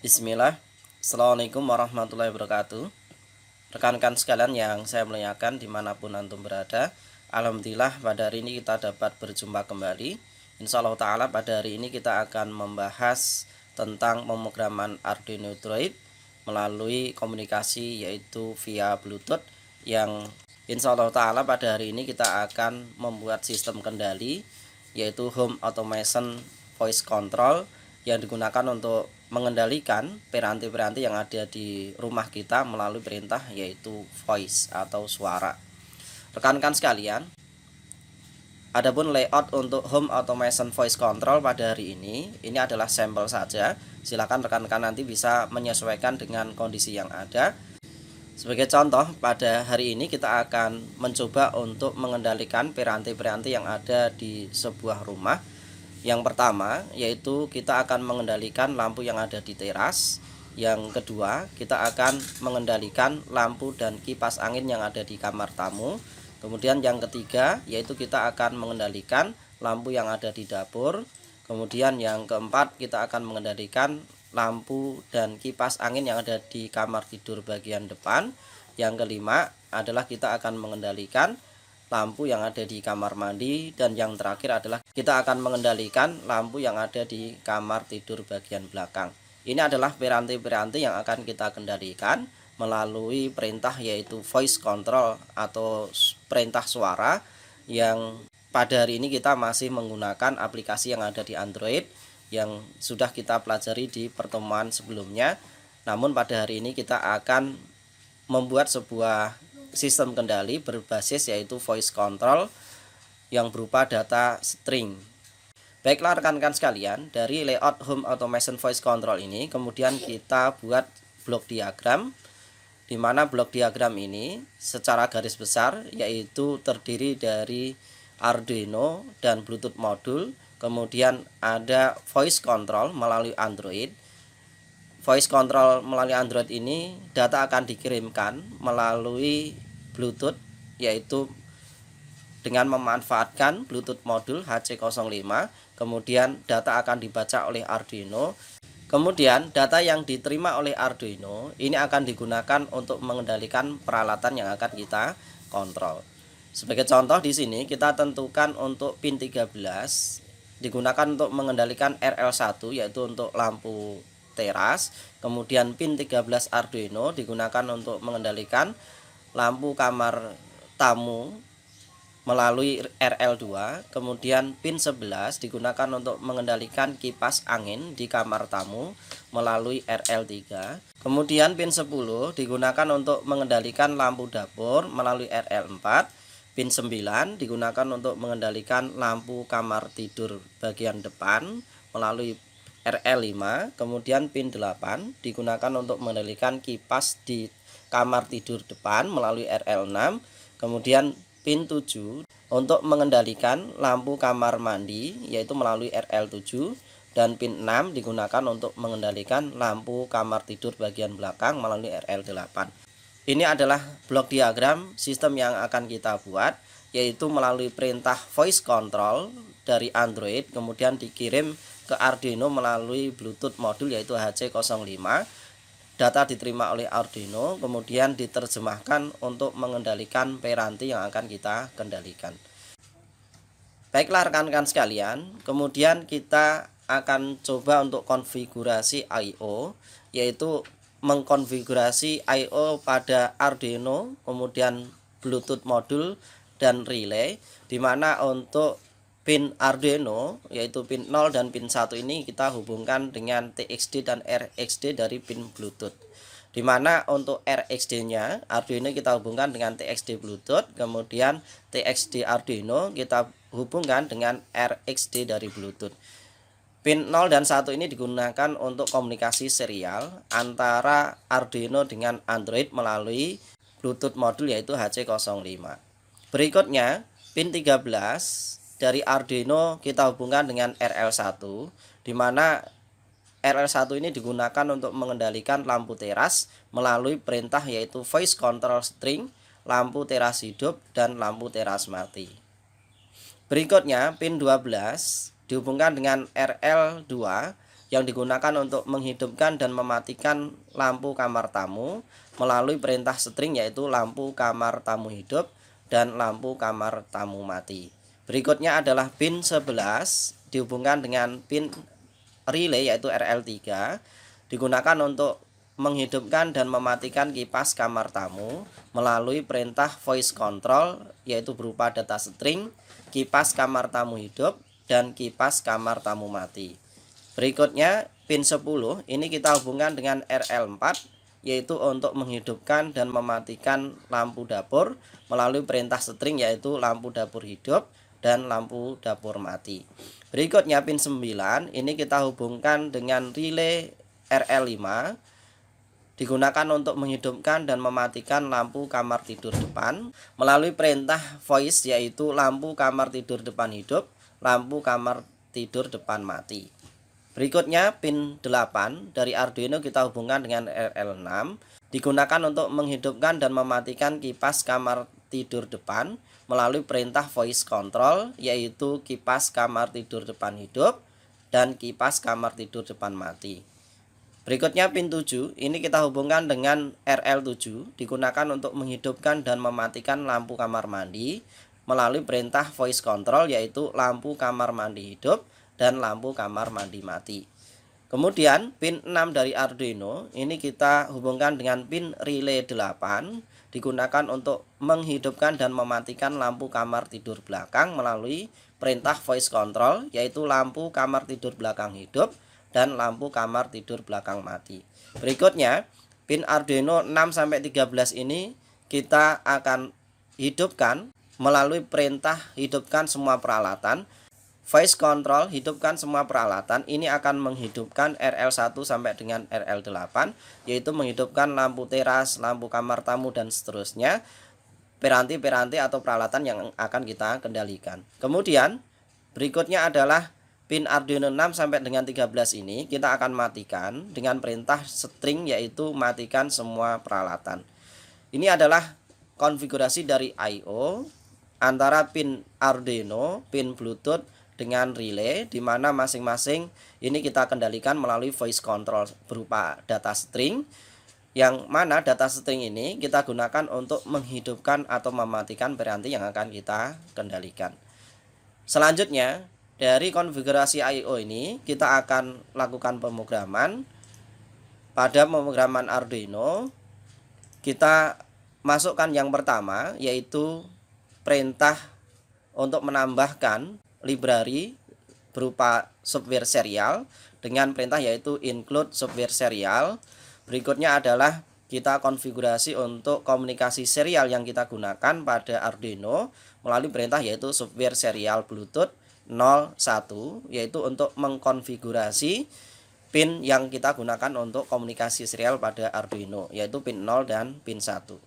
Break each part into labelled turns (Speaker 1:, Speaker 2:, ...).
Speaker 1: Bismillah. Assalamualaikum warahmatullahi wabarakatuh. Rekan-rekan sekalian yang saya muliakan dimanapun antum berada, alhamdulillah pada hari ini kita dapat berjumpa kembali. Insya Allah ta'ala pada hari ini kita akan membahas tentang pemrograman Arduino Droid melalui komunikasi yaitu via Bluetooth, yang insya Allah ta'ala pada hari ini kita akan membuat sistem kendali yaitu Home Automation Voice Control yang digunakan untuk mengendalikan piranti-piranti yang ada di rumah kita melalui perintah yaitu voice atau suara. Rekan-rekan sekalian, adapun layout untuk Home Automation Voice Control pada hari ini adalah sampel saja. Silakan rekan-rekan nanti bisa menyesuaikan dengan kondisi yang ada. Sebagai contoh, pada hari ini kita akan mencoba untuk mengendalikan piranti-piranti yang ada di sebuah rumah. Yang pertama yaitu kita akan mengendalikan lampu yang ada di teras. Yang kedua, kita akan mengendalikan lampu dan kipas angin yang ada di kamar tamu. Kemudian yang ketiga yaitu kita akan mengendalikan lampu yang ada di dapur. Kemudian yang keempat, kita akan mengendalikan lampu dan kipas angin yang ada di kamar tidur bagian depan. Yang kelima adalah kita akan mengendalikan lampu yang ada di kamar mandi, dan yang terakhir adalah kita akan mengendalikan lampu yang ada di kamar tidur bagian belakang. Ini adalah piranti-piranti yang akan kita kendalikan melalui perintah yaitu voice control atau perintah suara, yang pada hari ini kita masih menggunakan aplikasi yang ada di Android yang sudah kita pelajari di pertemuan sebelumnya. Namun pada hari ini kita akan membuat sebuah sistem kendali berbasis yaitu voice control yang berupa data string. Baiklah rekan-rekan sekalian, dari layout Home Automation Voice Control ini kemudian kita buat blok diagram, di mana blok diagram ini secara garis besar yaitu terdiri dari Arduino dan Bluetooth modul, kemudian ada voice control melalui Android. Voice control melalui Android ini data akan dikirimkan melalui Bluetooth yaitu dengan memanfaatkan Bluetooth modul HC05. Kemudian data akan dibaca oleh Arduino. Kemudian data yang diterima oleh Arduino ini akan digunakan untuk mengendalikan peralatan yang akan kita kontrol. Sebagai contoh di sini kita tentukan untuk pin 13 digunakan untuk mengendalikan RL1 yaitu untuk lampu teras. Kemudian pin 13 Arduino digunakan untuk mengendalikan lampu kamar tamu melalui RL2. Kemudian pin 11 digunakan untuk mengendalikan kipas angin di kamar tamu melalui RL3. Kemudian pin 10 digunakan untuk mengendalikan lampu dapur melalui RL4. Pin 9 digunakan untuk mengendalikan lampu kamar tidur bagian depan melalui RL5. Kemudian pin 8 digunakan untuk mengendalikan kipas di kamar tidur depan melalui RL6. Kemudian pin 7 untuk mengendalikan lampu kamar mandi yaitu melalui RL7, dan pin 6 digunakan untuk mengendalikan lampu kamar tidur bagian belakang melalui RL8. Ini adalah blok diagram sistem yang akan kita buat, yaitu melalui perintah voice control dari Android kemudian dikirim ke Arduino melalui Bluetooth modul yaitu HC05. Data diterima oleh Arduino kemudian diterjemahkan untuk mengendalikan piranti yang akan kita kendalikan. Baiklah rekan-rekan sekalian, kemudian kita akan coba untuk konfigurasi I/O, yaitu mengkonfigurasi I/O pada Arduino, kemudian Bluetooth modul dan relay, di mana untuk pin Arduino yaitu pin 0 dan pin 1 ini kita hubungkan dengan TXD dan RXD dari pin Bluetooth. Di mana untuk RXD-nya Arduino kita hubungkan dengan TXD Bluetooth, kemudian TXD Arduino kita hubungkan dengan RXD dari Bluetooth. Pin 0 dan 1 ini digunakan untuk komunikasi serial antara Arduino dengan Android melalui Bluetooth modul yaitu HC05. Berikutnya, pin 13 dari Arduino kita hubungkan dengan RL1, di mana RL1 ini digunakan untuk mengendalikan lampu teras melalui perintah yaitu voice control string, lampu teras hidup dan lampu teras mati. Berikutnya pin 12 dihubungkan dengan RL2 yang digunakan untuk menghidupkan dan mematikan lampu kamar tamu melalui perintah string, yaitu lampu kamar tamu hidup dan lampu kamar tamu mati. Berikutnya adalah pin 11 dihubungkan dengan pin relay yaitu RL3, digunakan untuk menghidupkan dan mematikan kipas kamar tamu melalui perintah voice control, yaitu berupa data string, kipas kamar tamu hidup dan kipas kamar tamu mati. Berikutnya pin 10 ini kita hubungkan dengan RL4, yaitu untuk menghidupkan dan mematikan lampu dapur melalui perintah string, yaitu lampu dapur hidup dan lampu dapur mati. Berikutnya pin 9 ini kita hubungkan dengan relay RL5, digunakan untuk menghidupkan dan mematikan lampu kamar tidur depan melalui perintah voice, yaitu lampu kamar tidur depan hidup, lampu kamar tidur depan mati. Berikutnya pin 8 dari Arduino kita hubungkan dengan RL6, digunakan untuk menghidupkan dan mematikan kipas kamar tidur depan melalui perintah voice control, yaitu kipas kamar tidur depan hidup dan kipas kamar tidur depan mati. Berikutnya pin 7 ini kita hubungkan dengan RL7, digunakan untuk menghidupkan dan mematikan lampu kamar mandi melalui perintah voice control, yaitu lampu kamar mandi hidup dan lampu kamar mandi mati. Kemudian pin 6 dari Arduino ini kita hubungkan dengan pin relay 8, digunakan untuk menghidupkan dan mematikan lampu kamar tidur belakang melalui perintah voice control, yaitu lampu kamar tidur belakang hidup dan lampu kamar tidur belakang mati. Berikutnya pin Arduino 6-13 ini kita akan hidupkan melalui perintah hidupkan semua peralatan. Voice control hidupkan semua peralatan ini akan menghidupkan RL1 sampai dengan RL8, yaitu menghidupkan lampu teras, lampu kamar tamu dan seterusnya, piranti-piranti atau peralatan yang akan kita kendalikan. Kemudian berikutnya adalah pin Arduino 6 sampai dengan 13 ini kita akan matikan dengan perintah string, yaitu matikan semua peralatan. Ini adalah konfigurasi dari I/O antara pin Arduino, pin Bluetooth dengan relay, di mana masing-masing ini kita kendalikan melalui voice control berupa data string, yang mana data string ini kita gunakan untuk menghidupkan atau mematikan piranti yang akan kita kendalikan. Selanjutnya dari konfigurasi I/O ini kita akan lakukan pemrograman. Pada pemrograman Arduino kita masukkan yang pertama, yaitu perintah untuk menambahkan library berupa software serial dengan perintah yaitu include software serial. Berikutnya adalah kita konfigurasi untuk komunikasi serial yang kita gunakan pada Arduino melalui perintah yaitu software serial Bluetooth 01, yaitu untuk mengkonfigurasi pin yang kita gunakan untuk komunikasi serial pada Arduino, yaitu pin 0 dan pin 1.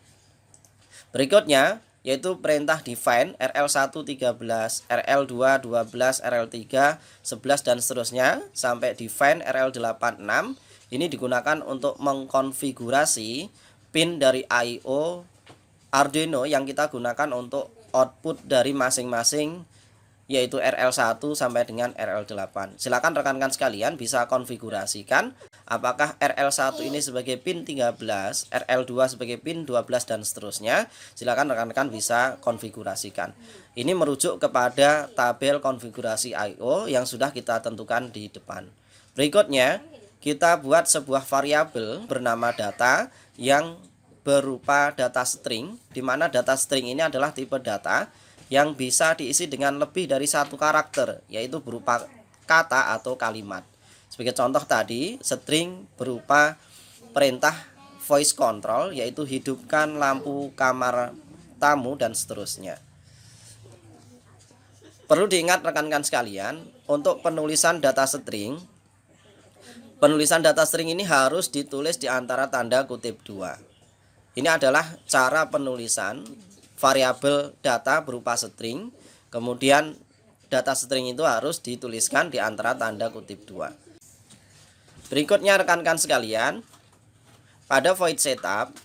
Speaker 1: Berikutnya yaitu perintah define RL1 13, RL2 12, RL3 11 dan seterusnya sampai define RL8 6. Ini digunakan untuk mengkonfigurasi pin dari I/O Arduino yang kita gunakan untuk output dari masing-masing, yaitu RL1 sampai dengan RL8. Silakan rekan-rekan sekalian bisa konfigurasikan apakah RL1 ini sebagai pin 13, RL2 sebagai pin 12 dan seterusnya. Silakan rekan-rekan bisa konfigurasikan. Ini merujuk kepada tabel konfigurasi I/O yang sudah kita tentukan di depan. Berikutnya kita buat sebuah variabel bernama data yang berupa data string, di mana data string ini adalah tipe data yang bisa diisi dengan lebih dari satu karakter, yaitu berupa kata atau kalimat. Sebagai contoh tadi, string berupa perintah voice control, yaitu hidupkan lampu kamar tamu dan seterusnya. Perlu diingat rekan-rekan sekalian, untuk penulisan data string ini harus ditulis di antara tanda kutip 2. Ini adalah cara penulisan variabel data berupa string, kemudian data string itu harus dituliskan di antara tanda kutip 2. Berikutnya rekan-rekan sekalian, pada void setup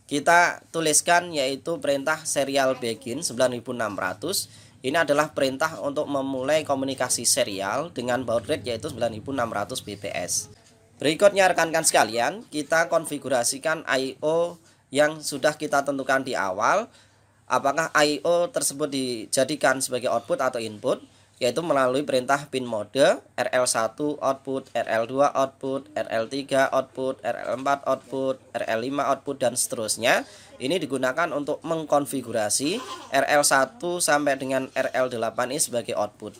Speaker 1: kita tuliskan yaitu perintah serial begin 9600 Ini adalah perintah untuk memulai komunikasi serial dengan baud rate yaitu 9600 bps. Berikutnya rekan-rekan sekalian, kita konfigurasikan I/O yang sudah kita tentukan di awal. Apakah I/O tersebut dijadikan sebagai output atau input, yaitu melalui perintah pin mode RL1 output, RL2 output, RL3 output, RL4 output, RL5 output, dan seterusnya. Ini digunakan untuk mengkonfigurasi RL1 sampai dengan RL8 ini sebagai output,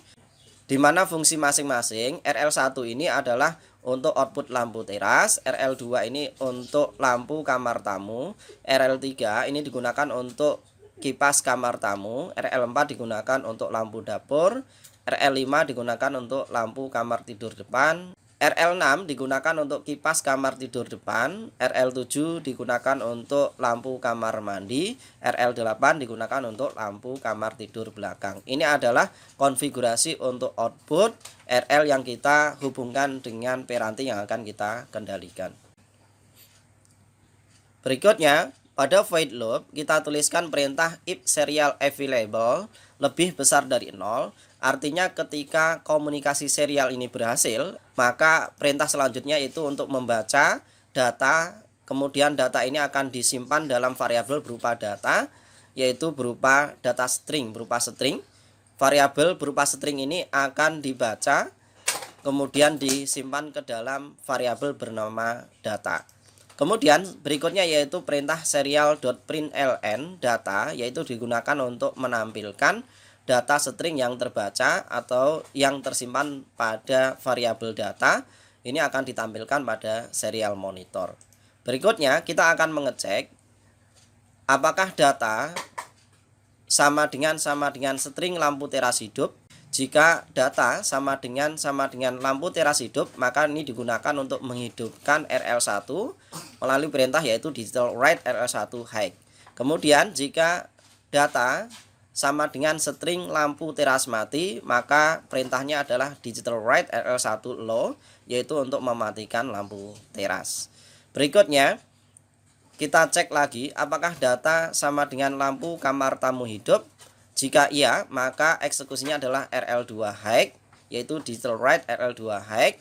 Speaker 1: di mana fungsi masing-masing. RL1 ini adalah untuk output lampu teras, RL2 ini untuk lampu kamar tamu, RL3 ini digunakan untuk kipas kamar tamu, RL4 digunakan untuk lampu dapur, RL5 digunakan untuk lampu kamar tidur depan, RL6 digunakan untuk kipas kamar tidur depan, RL7 digunakan untuk lampu kamar mandi, RL8 digunakan untuk lampu kamar tidur belakang. Ini adalah konfigurasi untuk output RL yang kita hubungkan dengan peranti yang akan kita kendalikan. Berikutnya, pada void loop kita tuliskan perintah if serial available lebih besar dari 0. Artinya ketika komunikasi serial ini berhasil, maka perintah selanjutnya itu untuk membaca data. Kemudian data ini akan disimpan dalam variabel berupa data, yaitu berupa data string, berupa string. Variabel berupa string ini akan dibaca, kemudian disimpan ke dalam variabel bernama data. Kemudian berikutnya yaitu perintah serial.println data, yaitu digunakan untuk menampilkan data string yang terbaca atau yang tersimpan pada variabel data. Ini akan ditampilkan pada serial monitor. Berikutnya kita akan mengecek apakah data sama dengan string lampu teras hidup. Jika data sama dengan lampu teras hidup, maka ini digunakan untuk menghidupkan RL1 melalui perintah yaitu digital write RL1 high. Kemudian jika data sama dengan string lampu teras mati, maka perintahnya adalah digital write RL1 low, yaitu untuk mematikan lampu teras. Berikutnya kita cek lagi apakah data sama dengan lampu kamar tamu hidup. Jika iya, maka eksekusinya adalah RL2 high, yaitu digital write RL2 high.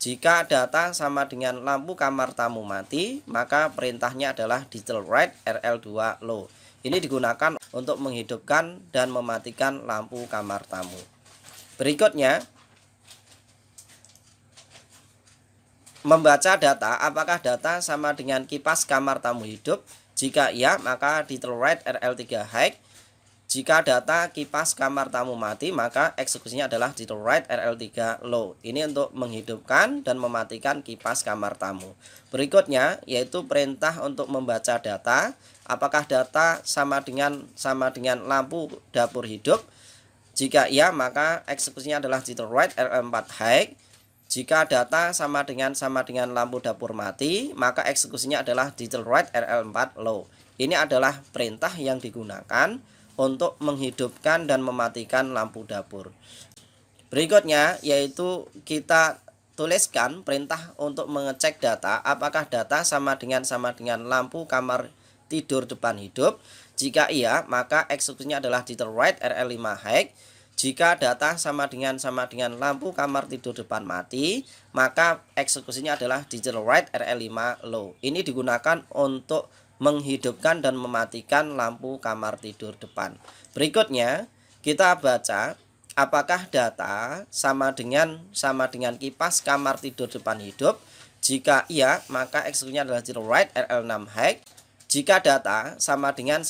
Speaker 1: Jika data sama dengan lampu kamar tamu mati, maka perintahnya adalah digital write RL2 low. Ini digunakan untuk menghidupkan dan mematikan lampu kamar tamu. Berikutnya, membaca data apakah data sama dengan kipas kamar tamu hidup. Jika iya, maka digital write RL3 high. Jika data kipas kamar tamu mati, maka eksekusinya adalah digital write RL3 low. Ini untuk menghidupkan dan mematikan kipas kamar tamu. Berikutnya yaitu perintah untuk membaca data. Apakah data sama dengan lampu dapur hidup? Jika iya, maka eksekusinya adalah digital write RL4 high. Jika data sama dengan lampu dapur mati, maka eksekusinya adalah digital write RL4 low. Ini adalah perintah yang digunakan untuk menghidupkan dan mematikan lampu dapur. Berikutnya yaitu kita tuliskan perintah untuk mengecek data apakah data sama dengan lampu kamar tidur depan hidup. Jika iya, maka eksekusinya adalah digital write RL5 high. Jika data sama dengan lampu kamar tidur depan mati, maka eksekusinya adalah digital write RL5 low. Ini digunakan untuk menghidupkan dan mematikan lampu kamar tidur depan. Berikutnya kita baca apakah data sama dengan kipas kamar tidur depan hidup. Jika iya, maka eksekusinya adalah digital write RL6 high. Jika data sama dengan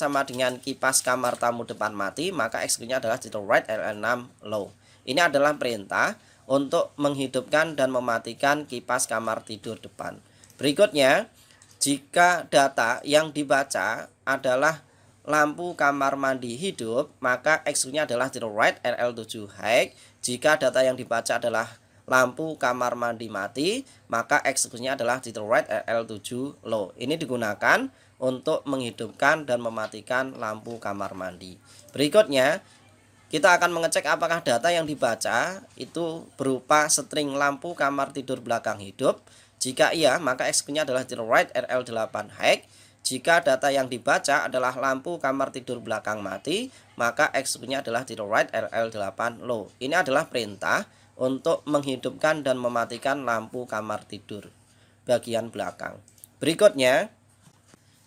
Speaker 1: kipas kamar tamu depan mati, maka eksekusinya adalah digital write RL6 low. Ini adalah perintah untuk menghidupkan dan mematikan kipas kamar tidur depan. Berikutnya, jika data yang dibaca adalah lampu kamar mandi hidup, maka eksekusinya adalah digital write RL7 high. Jika data yang dibaca adalah lampu kamar mandi mati, maka eksekusinya adalah digital write RL7 low. Ini digunakan untuk menghidupkan dan mematikan lampu kamar mandi. Berikutnya, kita akan mengecek apakah data yang dibaca itu berupa string lampu kamar tidur belakang hidup. Jika iya, maka eksekusinya adalah digital write RL8 high. Jika data yang dibaca adalah lampu kamar tidur belakang mati, maka eksekusinya adalah title write LL8 low. Ini adalah perintah untuk menghidupkan dan mematikan lampu kamar tidur bagian belakang. Berikutnya,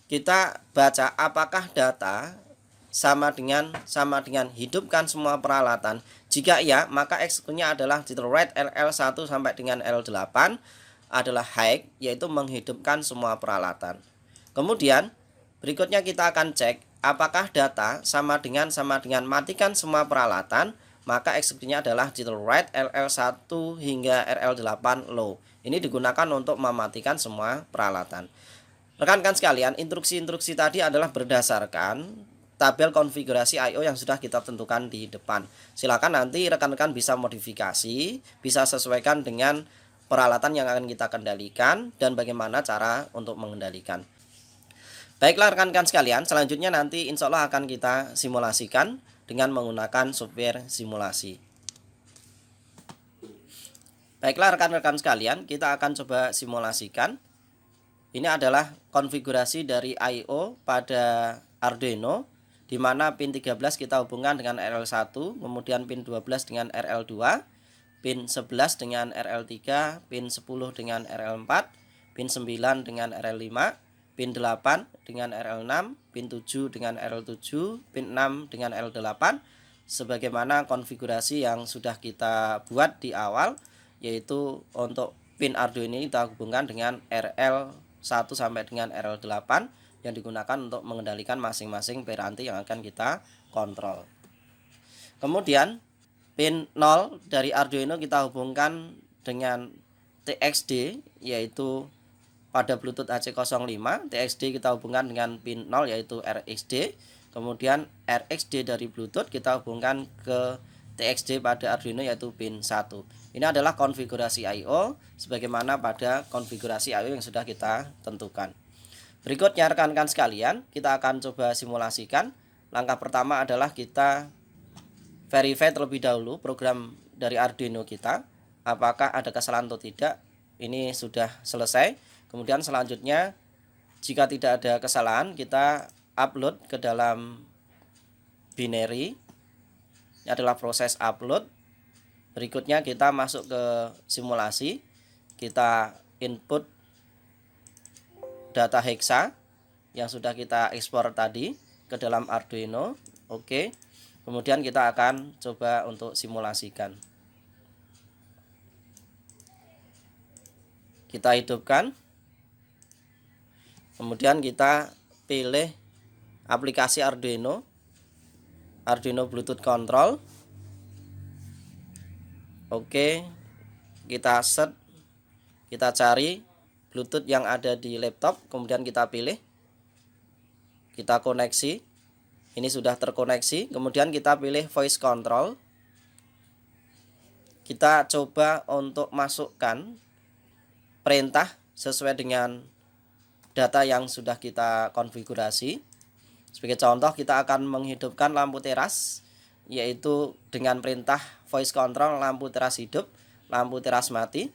Speaker 1: kita baca apakah data sama dengan hidupkan semua peralatan. Jika iya, maka eksekusinya adalah title write LL1 sampai dengan L8 adalah high, yaitu menghidupkan semua peralatan. Kemudian berikutnya kita akan cek apakah data sama dengan matikan semua peralatan, maka eksekusinya adalah title write LL1 hingga RL8 low. Ini digunakan untuk mematikan semua peralatan. Rekan-rekan sekalian, instruksi-instruksi tadi adalah berdasarkan tabel konfigurasi I/O yang sudah kita tentukan di depan. Silakan nanti rekan-rekan bisa modifikasi, bisa sesuaikan dengan peralatan yang akan kita kendalikan dan bagaimana cara untuk mengendalikan. Baiklah rekan-rekan sekalian, selanjutnya nanti insya Allah akan kita simulasikan dengan menggunakan software simulasi. Baiklah rekan-rekan sekalian, kita akan coba simulasikan. Ini adalah konfigurasi dari I/O pada Arduino, di mana pin 13 kita hubungkan dengan RL1, kemudian pin 12 dengan RL2, pin 11 dengan RL3, pin 10 dengan RL4, pin 9 dengan RL5, pin 8 dengan RL6, pin 7 dengan RL7, pin 6 dengan RL8, sebagaimana konfigurasi yang sudah kita buat di awal, yaitu untuk pin Arduino ini kita hubungkan dengan RL1 sampai dengan RL8 yang digunakan untuk mengendalikan masing-masing peranti yang akan kita kontrol. Kemudian pin 0 dari Arduino kita hubungkan dengan TXD, yaitu pada Bluetooth AC05, TXD kita hubungkan dengan pin 0 yaitu RxD. Kemudian RxD dari Bluetooth kita hubungkan ke TXD pada Arduino yaitu pin 1. Ini adalah konfigurasi I/O sebagaimana pada konfigurasi I/O yang sudah kita tentukan. Berikutnya rekan-rekan sekalian, kita akan coba simulasikan. Langkah pertama adalah kita verify terlebih dahulu program dari Arduino kita, apakah ada kesalahan atau tidak. Ini sudah selesai. Kemudian selanjutnya, jika tidak ada kesalahan, kita upload ke dalam binary. Ini adalah proses upload. Berikutnya kita masuk ke simulasi. Kita input data hexa yang sudah kita ekspor tadi ke dalam Arduino. Oke. Kemudian kita akan coba untuk simulasikan. Kita hidupkan. Kemudian kita pilih aplikasi Arduino Bluetooth Control. Oke, kita set, kita cari Bluetooth yang ada di laptop, kemudian kita pilih, kita koneksi. Ini sudah terkoneksi. Kemudian kita pilih voice control. Kita coba untuk masukkan perintah sesuai dengan data yang sudah kita konfigurasi. Sebagai contoh, kita akan menghidupkan lampu teras, yaitu dengan perintah voice control lampu teras hidup, lampu teras mati.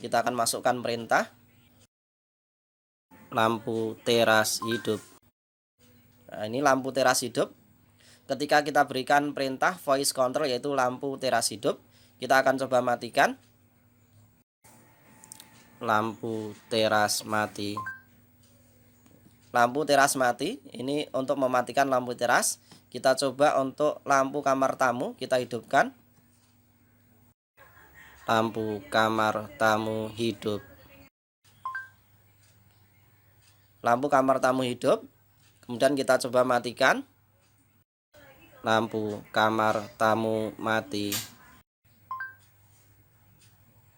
Speaker 1: Kita akan masukkan perintah lampu teras hidup. Nah, ini lampu teras hidup. Ketika kita berikan perintah voice control yaitu lampu teras hidup, kita akan coba matikan lampu teras mati. Lampu teras mati. Ini untuk mematikan lampu teras. Kita coba untuk lampu kamar tamu, kita hidupkan. Lampu kamar tamu hidup. Lampu kamar tamu hidup. Kemudian kita coba matikan. Lampu kamar tamu mati.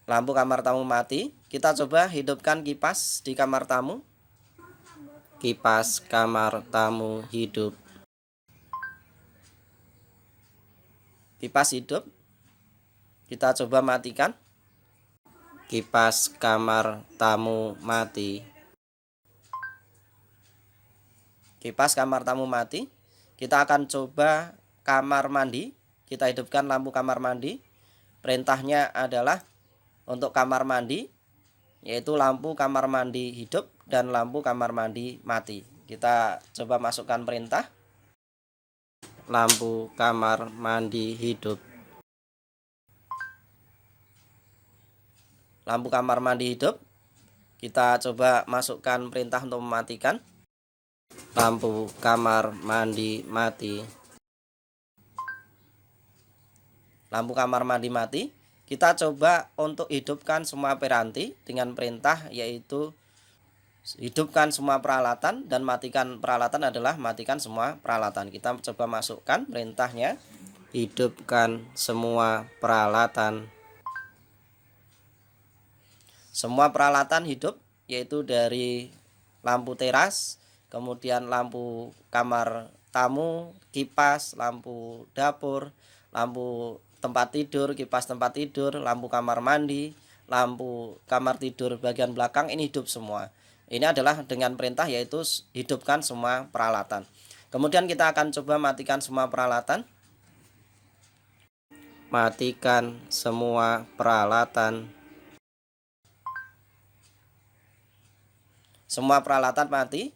Speaker 1: Lampu kamar tamu mati. Kita coba hidupkan kipas di kamar tamu. Kipas kamar tamu hidup. Kipas hidup. Kita coba matikan. Kipas kamar tamu mati. Kipas kamar tamu mati. Kita akan coba kamar mandi. Kita hidupkan lampu kamar mandi. Perintahnya adalah untuk kamar mandi, yaitu lampu kamar mandi hidup. dan lampu kamar mandi mati. Kita coba masukkan perintah. Lampu kamar mandi hidup. Lampu kamar mandi hidup. Kita coba masukkan perintah untuk mematikan. Lampu kamar mandi mati. Lampu kamar mandi mati. Kita coba untuk hidupkan semua piranti dengan perintah, yaitu hidupkan semua peralatan, dan matikan peralatan adalah matikan semua peralatan. Kita coba masukkan perintahnya. Hidupkan semua peralatan. Semua peralatan hidup, yaitu dari lampu teras, kemudian lampu kamar tamu, kipas, lampu dapur, lampu tempat tidur, kipas tempat tidur, lampu kamar mandi, lampu kamar tidur bagian belakang, ini hidup semua. Ini adalah dengan perintah, yaitu hidupkan semua peralatan. Kemudian kita akan coba matikan semua peralatan. Matikan semua peralatan. Semua peralatan mati,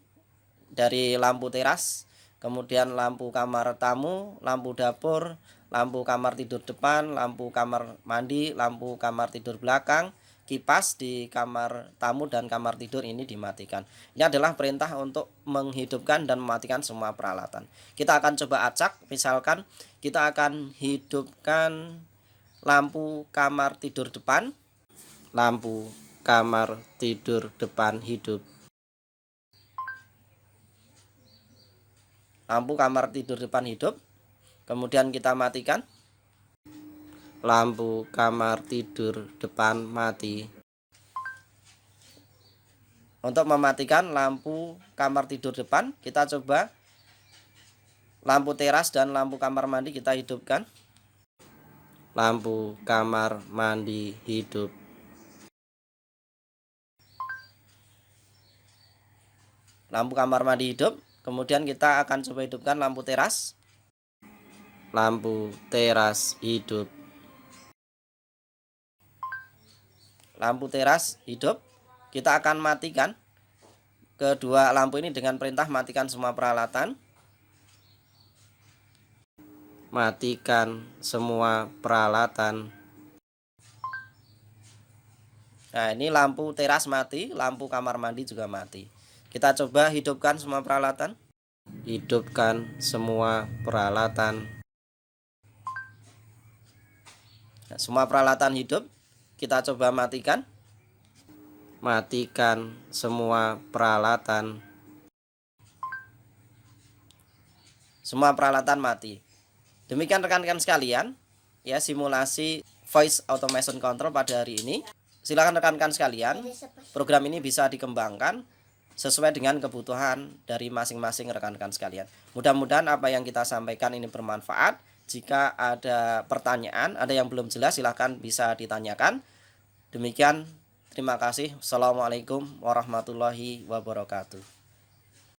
Speaker 1: dari lampu teras, kemudian lampu kamar tamu, lampu dapur, lampu kamar tidur depan, lampu kamar mandi, lampu kamar tidur belakang, kipas di kamar tamu dan kamar tidur ini dimatikan. Ini adalah perintah untuk menghidupkan dan mematikan semua peralatan. Kita akan coba acak. Misalkan kita akan hidupkan lampu kamar tidur depan. Lampu kamar tidur depan hidup. Lampu kamar tidur depan hidup. Kemudian kita matikan. Lampu kamar tidur depan mati. Untuk mematikan lampu kamar tidur depan, kita coba lampu teras dan lampu kamar mandi kita hidupkan. Lampu kamar mandi hidup. Lampu kamar mandi hidup. Kemudian kita akan coba hidupkan lampu teras. Lampu teras hidup. Lampu teras hidup. Kita akan matikan kedua lampu ini dengan perintah matikan semua peralatan. Matikan semua peralatan. Nah, ini lampu teras mati, lampu kamar mandi juga mati. Kita coba hidupkan semua peralatan. Hidupkan semua peralatan. Nah, semua peralatan hidup. Kita coba matikan. Matikan semua peralatan. Semua peralatan mati. Demikian rekan-rekan sekalian, ya, simulasi voice automation control pada hari ini. Silakan rekan-rekan sekalian, program ini bisa dikembangkan sesuai dengan kebutuhan dari masing-masing rekan-rekan sekalian. Mudah-mudahan apa yang kita sampaikan ini bermanfaat. Jika ada pertanyaan, ada yang belum jelas, silahkan bisa ditanyakan. Demikian, terima kasih. Assalamualaikum warahmatullahi wabarakatuh.